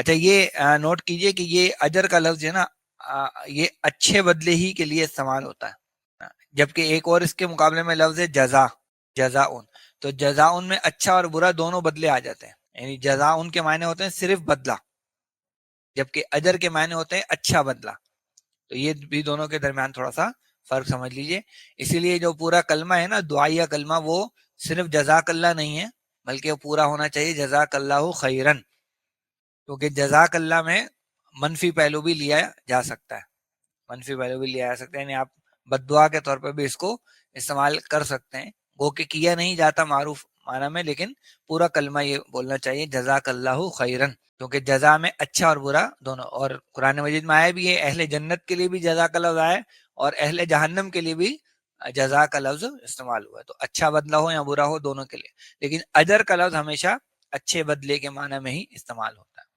अच्छा ये नोट कीजिए कि ये अजर का लफ्ज है ना, ये अच्छे बदले ही के लिए इस्तेमाल होता है, जबकि एक और इसके मुकाबले में लफ्ज है जजा, जजाउन। तो जजाउन में अच्छा और बुरा दोनों बदले आ जाते हैं, यानी जजाउन के मायने होते हैं सिर्फ बदला, जबकि अजर के मायने होते हैं अच्छा बदला। तो ये भी दोनों के दरमियान थोड़ा सा फर्क समझ लीजिए। इसीलिए जो पूरा कलमा है ना, दुआया कलमा, वो सिर्फ जजाकल्ला नहीं है, बल्कि वो पूरा होना चाहिए जजाकल्लाहु खैरन, क्योंकि जजाकल्ला में मनफी पहलू भी लिया जा सकता है, मनफी पहलू भी लिया जा सकता है, यानी आप बद्दुआ के तौर पर भी इसको इस्तेमाल कर सकते हैं। गो के किया नहीं जाता मारूफ माना में, लेकिन पूरा कलमा ये बोलना चाहिए जजाकल्लाहु खैरन, क्योंकि जजा में अच्छा और बुरा दोनों। और कुरान मजीद में आया भी है, अहले जन्नत के लिए भी जजा का लफ्ज आया और अहले जहन्नम के लिए भी जजा का लफ्ज इस्तेमाल हुआ है। तो अच्छा बदला हो या बुरा हो, दोनों के लिए। लेकिन अजर का लफ्ज हमेशा अच्छे बदले के माना में ही इस्तेमाल हो।